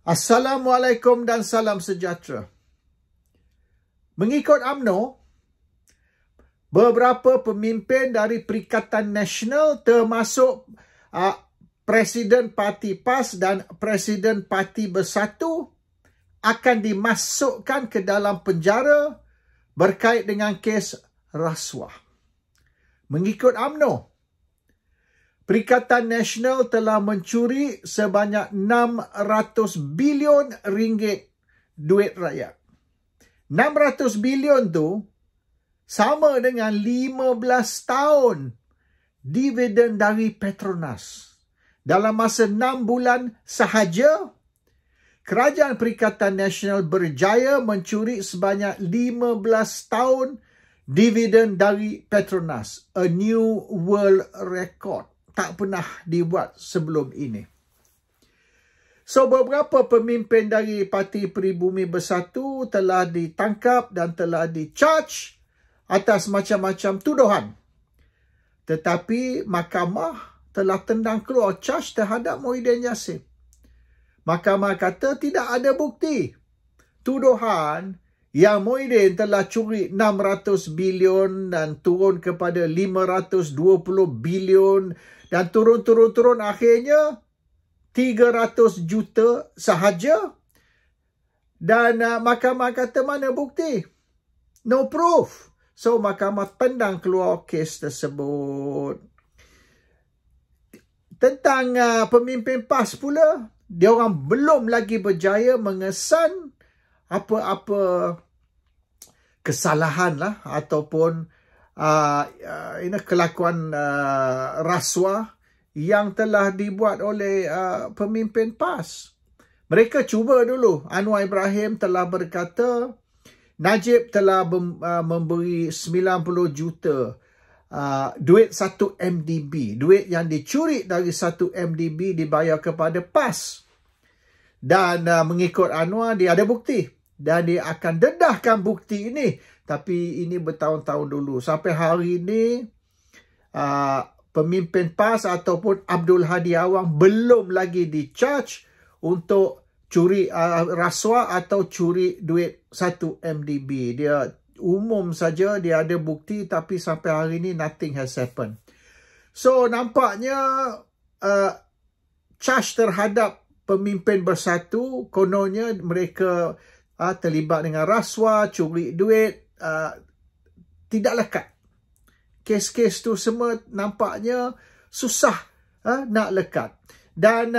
Assalamualaikum dan salam sejahtera. Mengikut UMNO, beberapa pemimpin dari Perikatan Nasional termasuk Presiden Parti PAS dan Presiden Parti Bersatu akan dimasukkan ke dalam penjara berkait dengan kes rasuah. Mengikut UMNO, Perikatan Nasional telah mencuri sebanyak 600 bilion ringgit duit rakyat. 600 bilion tu sama dengan 15 tahun dividen dari Petronas. Dalam masa 6 bulan sahaja, Kerajaan Perikatan Nasional berjaya mencuri sebanyak 15 tahun dividen dari Petronas. A new world record. Tak pernah dibuat sebelum ini. So, beberapa pemimpin dari Parti Peribumi Bersatu telah ditangkap dan telah di-charge atas macam-macam tuduhan. Tetapi mahkamah telah tendang keluar charge terhadap Muhyiddin Yassin. Mahkamah kata tidak ada bukti. Tuduhan yang Muhyiddin telah curi 600 bilion dan turun kepada 520 bilion dan turun akhirnya 300 juta sahaja. Dan mahkamah kata mana bukti? No proof. So mahkamah tendang keluar kes tersebut. Tentang pemimpin PAS pula, dia orang belum lagi berjaya mengesan apa-apa kesalahan lah ataupun kelakuan rasuah yang telah dibuat oleh pemimpin PAS. Mereka cuba dulu. Anwar Ibrahim telah berkata Najib telah memberi 90 juta duit 1 MDB. Duit yang dicuri dari 1 MDB dibayar kepada PAS. Dan mengikut Anwar, dia ada bukti. Dan dia akan dedahkan bukti ini. Tapi ini bertahun-tahun dulu. Sampai hari ini, pemimpin PAS ataupun Abdul Hadi Awang belum lagi di-charge untuk curi rasuah atau curi duit 1 MDB. Dia umum saja, dia ada bukti, tapi sampai hari ini nothing has happened. So, nampaknya charge terhadap pemimpin Bersatu, kononnya mereka terlibat dengan rasuah, curi duit, tidak lekat. Kes-kes tu semua nampaknya susah nak lekat. Dan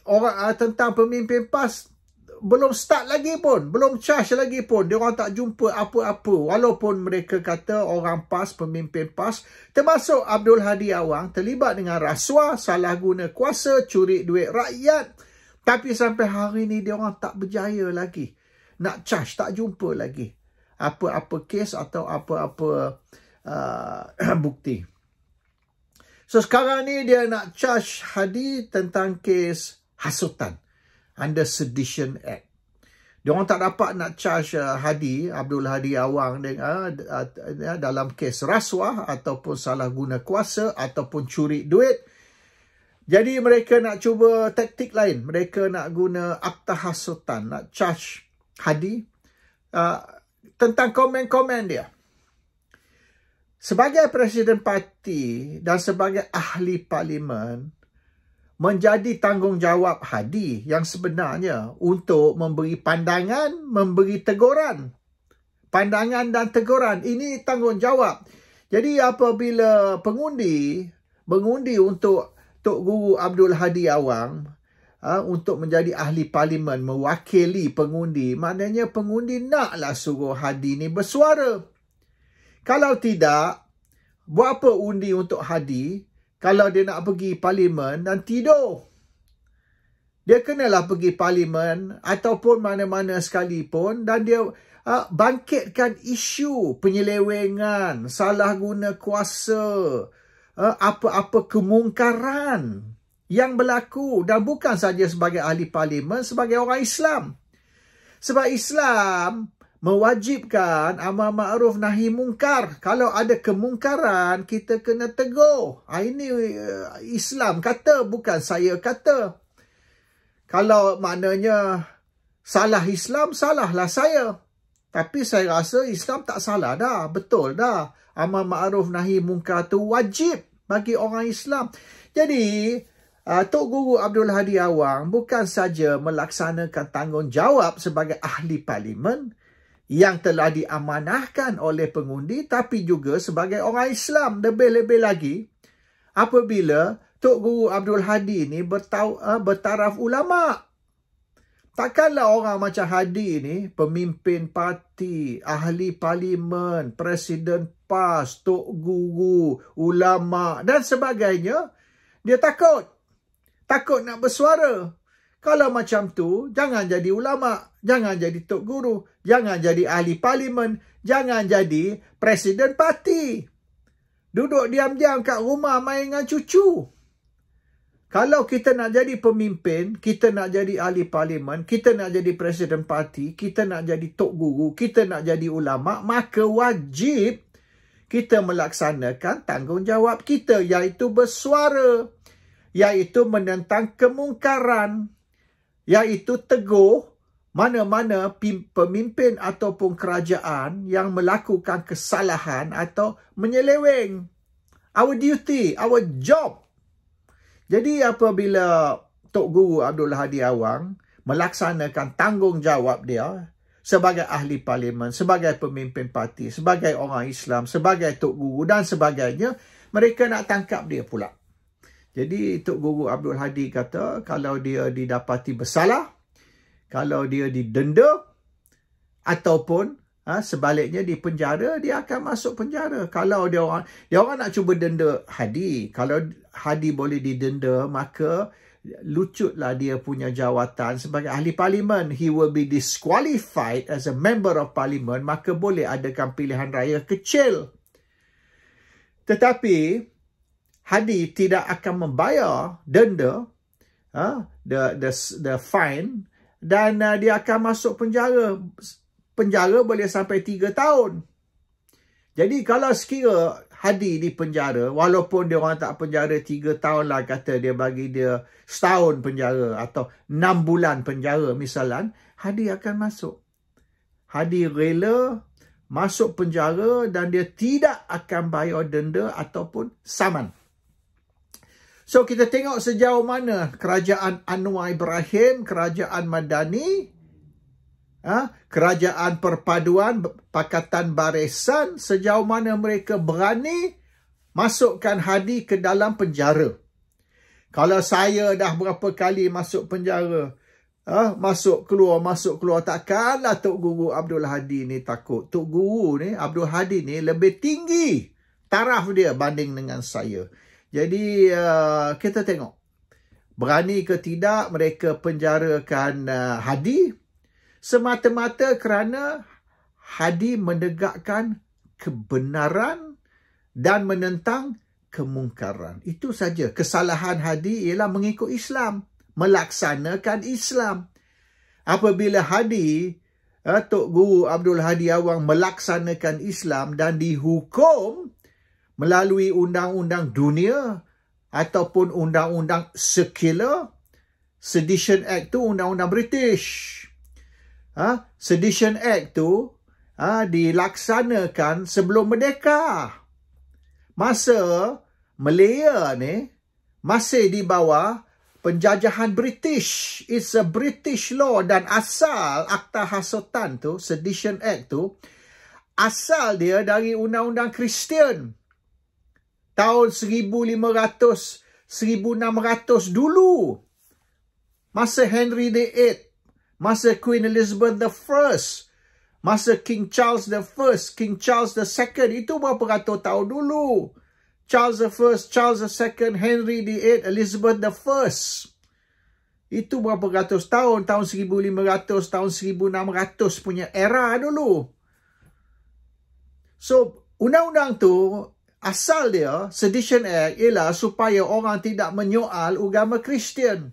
orang tentang pemimpin PAS belum start lagi pun, belum charge lagi pun. Dia orang tak jumpa apa-apa. Walaupun mereka kata orang PAS, pemimpin PAS, termasuk Abdul Hadi Awang, terlibat dengan rasuah, salah guna kuasa, curi duit rakyat. Tapi sampai hari ni dia orang tak berjaya lagi nak charge, tak jumpa lagi apa-apa kes atau apa-apa bukti. So sekarang ni dia nak charge Hadi tentang kes hasutan under Sedition Act. Dia orang tak dapat nak charge Hadi, Abdul Hadi Awang dalam kes rasuah ataupun salah guna kuasa ataupun curi duit. Jadi mereka nak cuba taktik lain. Mereka nak guna akta hasutan, nak charge Hadi tentang komen-komen dia. Sebagai Presiden Parti dan sebagai ahli Parlimen, menjadi tanggungjawab Hadi yang sebenarnya untuk memberi pandangan, memberi teguran. Pandangan dan teguran, ini tanggungjawab. Jadi apabila mengundi untuk Tok Guru Abdul Hadi Awang untuk menjadi ahli Parlimen, mewakili pengundi, maknanya pengundi naklah suruh Hadi ni bersuara. Kalau tidak, buat apa undi untuk Hadi kalau dia nak pergi Parlimen dan tidur? Dia kenalah pergi Parlimen ataupun mana-mana sekalipun dan dia bangkitkan isu penyelewengan, salah guna kuasa, apa-apa kemungkaran yang berlaku. Dan bukan saja sebagai ahli Parlimen, sebagai orang Islam. Sebab Islam mewajibkan amar ma'ruf nahi mungkar. Kalau ada kemungkaran, kita kena tegur. Ini Islam kata, bukan saya kata. Kalau maknanya Salah Islam, salahlah saya. Tapi saya rasa Islam tak salah dah. Betul dah. Amar ma'ruf nahi munkar tu wajib bagi orang Islam. Jadi, Tok Guru Abdul Hadi Awang bukan saja melaksanakan tanggungjawab sebagai ahli parlimen yang telah diamanahkan oleh pengundi, tapi juga sebagai orang Islam. Lebih-lebih lagi, apabila Tok Guru Abdul Hadi ni bertaraf ulama'. Takkanlah orang macam Hadi ni, pemimpin parti, ahli parlimen, presiden PAS, Tok Guru, ulama' dan sebagainya, dia takut. Takut nak bersuara. Kalau macam tu, jangan jadi ulama', jangan jadi Tok Guru, jangan jadi ahli parlimen, jangan jadi presiden parti. Duduk diam-diam kat rumah main dengan cucu. Kalau kita nak jadi pemimpin, kita nak jadi ahli parlimen, kita nak jadi presiden parti, kita nak jadi Tok Guru, kita nak jadi ulama', maka wajib kita melaksanakan tanggungjawab kita, iaitu bersuara, iaitu menentang kemungkaran, iaitu tegur mana-mana pemimpin ataupun kerajaan yang melakukan kesalahan atau menyeleweng. Our duty, our job. Jadi apabila Tok Guru Abdul Hadi Awang melaksanakan tanggungjawab dia sebagai ahli parlimen, sebagai pemimpin parti, sebagai orang Islam, sebagai Tok Guru dan sebagainya, mereka nak tangkap dia pula. Jadi Tok Guru Abdul Hadi kata kalau dia didapati bersalah, kalau dia didenda ataupun sebaliknya di penjara, dia akan masuk penjara. Kalau dia orang nak cuba denda Hadi, kalau Hadi boleh didenda, maka lucutlah dia punya jawatan sebagai ahli parlimen. He will be disqualified as a member of parliament, maka boleh adakan pilihan raya kecil. Tetapi Hadi tidak akan membayar denda, the fine, dan dia akan masuk penjara. Penjara boleh sampai 3 tahun. Jadi kalau sekira Hadi di penjara, walaupun dia orang tak penjara 3 tahun lah, kata dia bagi dia setahun penjara atau 6 bulan penjara misalnya, Hadi akan masuk. Hadi rela masuk penjara dan dia tidak akan bayar denda ataupun saman. So kita tengok sejauh mana kerajaan Anwar Ibrahim, kerajaan Madani, kerajaan perpaduan Pakatan Barisan, sejauh mana mereka berani masukkan Hadi ke dalam penjara. Kalau saya dah berapa kali masuk penjara, masuk keluar, takkanlah Tok Guru Abdul Hadi ni takut. Tok Guru ni, Abdul Hadi ni lebih tinggi taraf dia banding dengan saya. Jadi kita tengok berani ke tidak mereka penjarakan Hadi, semata-mata kerana Hadi menegakkan kebenaran dan menentang kemungkaran. Itu saja. Kesalahan Hadi ialah mengikut Islam, melaksanakan Islam. Apabila Hadi, Tok Guru Abdul Hadi Awang melaksanakan Islam dan dihukum melalui undang-undang dunia ataupun undang-undang sekular, Sedition Act tu undang-undang British. Sedition Act tu dilaksanakan sebelum merdeka. Masa Malaya ni masih di bawah penjajahan British. It's a British law, dan asal Akta Hasutan tu, Sedition Act tu, asal dia dari undang-undang Kristian. Tahun 1500, 1600 dulu. Masa Henry VIII. Masa Queen Elizabeth I, masa King Charles I, King Charles II, itu berapa ratus tahun dulu. Charles I, Charles II, Henry VIII, Elizabeth I. Itu berapa ratus tahun, tahun 1500, tahun 1600 punya era dulu. So, undang-undang tu, asal dia, Sedition Act, ialah supaya orang tidak menyoal agama Kristian.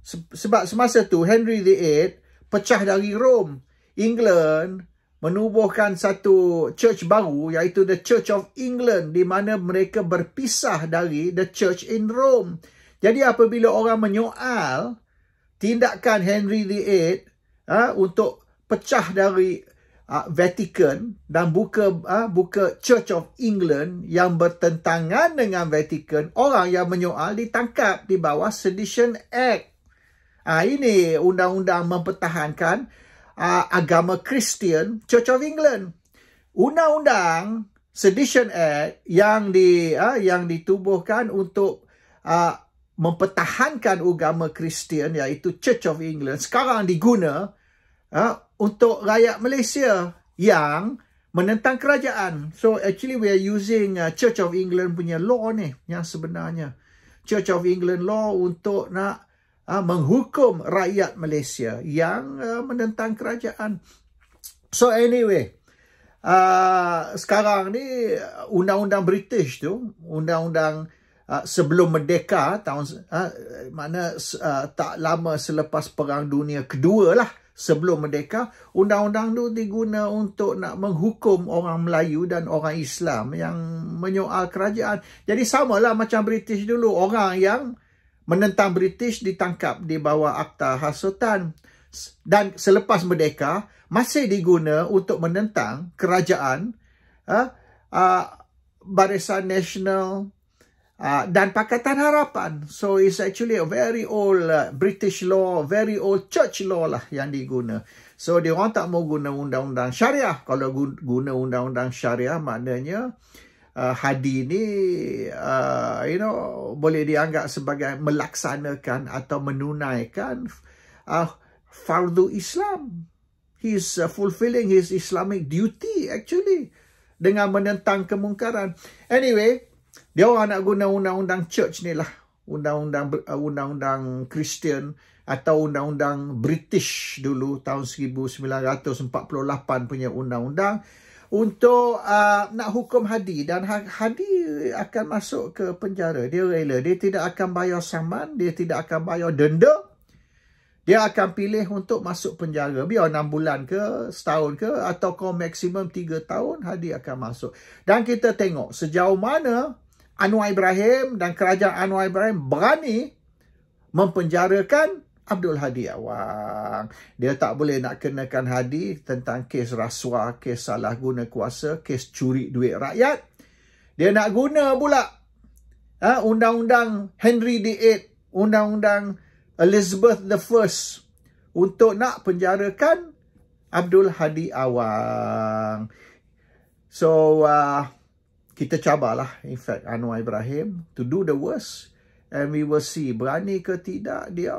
Sebab semasa tu Henry VIII pecah dari Rom. England menubuhkan satu church baru, iaitu the Church of England, di mana mereka berpisah dari the church in Rome. Jadi apabila orang menyoal, tindakan Henry VIII untuk pecah dari Vatican dan buka Church of England yang bertentangan dengan Vatican, orang yang menyoal ditangkap di bawah Sedition Act. Ini undang-undang mempertahankan agama Kristian Church of England. Undang-undang Sedition Act yang ditubuhkan untuk mempertahankan agama Kristian, iaitu Church of England, sekarang diguna untuk rakyat Malaysia yang menentang kerajaan. So actually we are using Church of England punya law ni yang sebenarnya. Church of England law untuk nak menghukum rakyat Malaysia yang menentang kerajaan. So anyway, sekarang ni undang-undang British tu, undang-undang sebelum merdeka, tak lama selepas Perang Dunia Kedua lah, sebelum merdeka, undang-undang tu diguna untuk nak menghukum orang Melayu dan orang Islam yang menyoal kerajaan. Jadi samalah macam British dulu, orang yang menentang British ditangkap di bawah Akta Hasutan. Dan selepas merdeka masih diguna untuk menentang kerajaan, Barisan Nasional dan Pakatan Harapan. So it's actually a very old British law, very old church law lah yang diguna. So dia orang tak mau guna undang-undang syariah. Kalau guna undang-undang syariah, maknanya Hadi ni boleh dianggap sebagai melaksanakan atau menunaikan fardu Islam. He's fulfilling his Islamic duty actually dengan menentang kemungkaran. Anyway, dia orang nak guna undang-undang church ni lah, undang-undang Kristian atau undang-undang British dulu tahun 1948 punya undang-undang untuk nak hukum Hadi. Dan Hadi akan masuk ke penjara. Dia rela, dia tidak akan bayar saman, dia tidak akan bayar denda. Dia akan pilih untuk masuk penjara. Biar 6 bulan ke, setahun ke, atau maksimum 3 tahun, Hadi akan masuk. Dan kita tengok sejauh mana Anwar Ibrahim dan kerajaan Anwar Ibrahim berani mempenjarakan Abdul Hadi Awang. Dia tak boleh nak kenakan Hadi tentang kes rasuah, kes salah guna kuasa, kes curi duit rakyat. Dia nak guna pula undang-undang Henry VIII, undang-undang Elizabeth I untuk nak penjarakan Abdul Hadi Awang. So kita cabarlah, in fact, Anwar Ibrahim to do the worst, and we will see berani ke tidak dia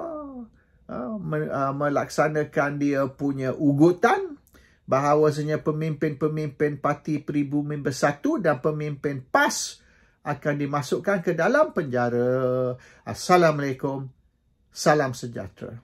melaksanakan dia punya ugutan bahawasanya pemimpin-pemimpin Parti Pribumi Bersatu dan pemimpin PAS akan dimasukkan ke dalam penjara. Assalamualaikum, salam sejahtera.